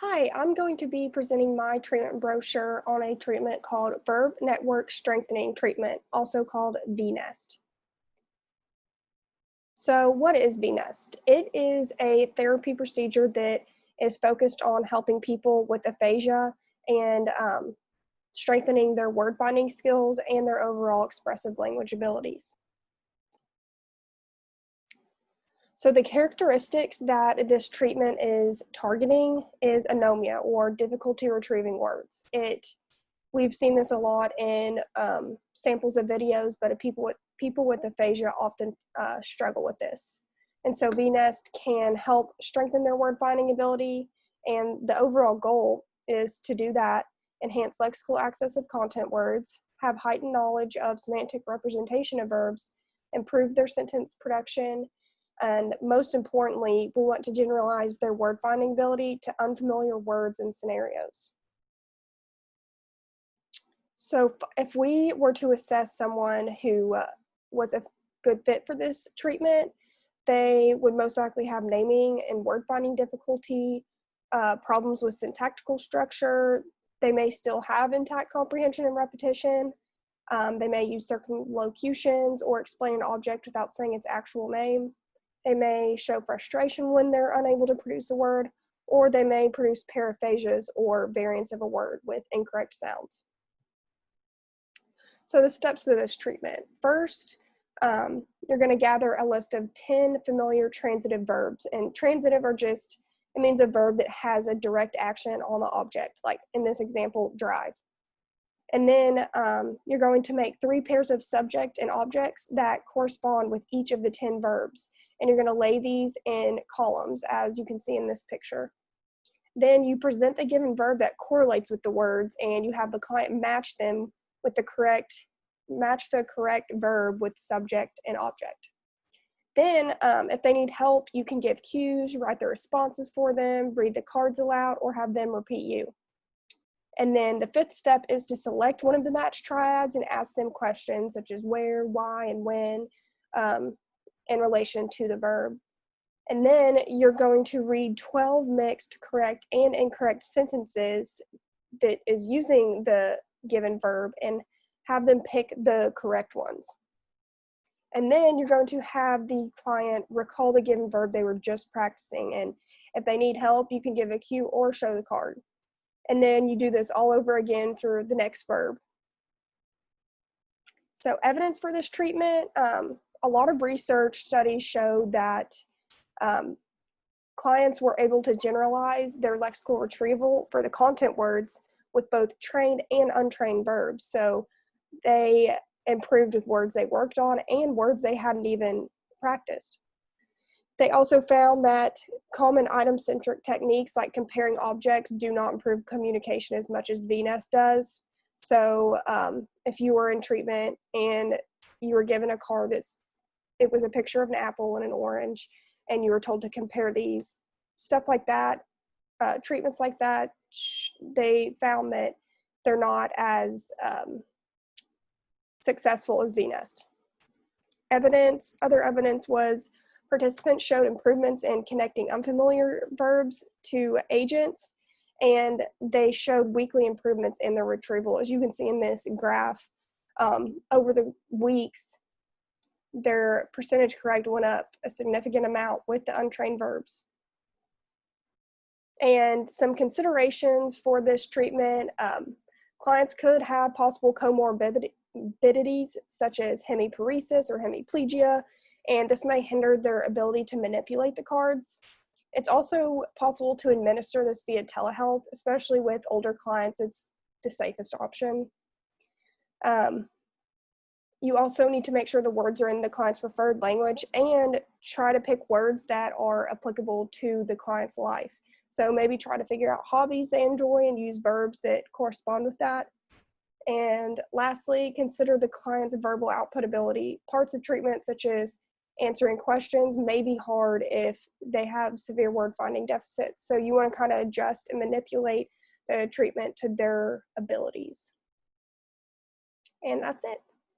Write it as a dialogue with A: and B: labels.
A: Hi, I'm going to be presenting my treatment brochure on a treatment called Verb Network Strengthening Treatment, also called VNeST. So what is VNeST? It is a therapy procedure that is focused on helping people with aphasia and strengthening their word finding skills and their overall expressive language abilities. So the characteristics that this treatment is targeting is anomia, or difficulty retrieving words. We've seen this a lot in samples of videos, but people with aphasia often struggle with this. And so VNeST can help strengthen their word finding ability, and the overall goal is to do that, enhance lexical access of content words, have heightened knowledge of semantic representation of verbs, improve their sentence production, and most importantly, we want to generalize their word finding ability to unfamiliar words and scenarios. So if we were to assess someone who was a good fit for this treatment, they would most likely have naming and word finding difficulty, problems with syntactical structure. They may still have intact comprehension and repetition. They may use circumlocutions or explain an object without saying its actual name. They may show frustration when they're unable to produce a word, or they may produce paraphasias or variants of a word with incorrect sounds. So the steps of this treatment. First, you're going to gather a list of 10 familiar transitive verbs. And transitive are just, it means a verb that has a direct action on the object, like in this example, drive. And then you're going to make 3 pairs of subject and objects that correspond with each of the 10 verbs. And you're going to lay these in columns, as you can see in this picture. Then you present the given verb that correlates with the words, and you have the client match them with the correct verb with subject and object. Then, if they need help, you can give cues, write the responses for them, read the cards aloud, or have them repeat you. And then the 5th step is to select one of the match triads and ask them questions such as where, why, and when in relation to the verb. And then you're going to read 12 mixed correct and incorrect sentences that is using the given verb and have them pick the correct ones. And then you're going to have the client recall the given verb they were just practicing. And if they need help, you can give a cue or show the card. And then you do this all over again for the next verb. So evidence for this treatment, a lot of research studies show that clients were able to generalize their lexical retrieval for the content words with both trained and untrained verbs. So they improved with words they worked on and words they hadn't even practiced. They also found that common item-centric techniques like comparing objects do not improve communication as much as VNeST does. So if you were in treatment and you were given a card it was a picture of an apple and an orange, and you were told to compare these, stuff like that, treatments like that, they found that they're not as successful as VNeST. Other evidence was participants showed improvements in connecting unfamiliar verbs to agents, and they showed weekly improvements in their retrieval. As you can see in this graph, over the weeks, their percentage correct went up a significant amount with the untrained verbs. And some considerations for this treatment, clients could have possible comorbidities such as hemiparesis or hemiplegia, and this may hinder their ability to manipulate the cards. It's also possible to administer this via telehealth, especially with older clients. It's the safest option. You also need to make sure the words are in the client's preferred language and try to pick words that are applicable to the client's life. So maybe try to figure out hobbies they enjoy and use verbs that correspond with that. And lastly, consider the client's verbal output ability. Parts of treatment, such as answering questions, may be hard if they have severe word finding deficits. So you want to kind of adjust and manipulate the treatment to their abilities. And that's it.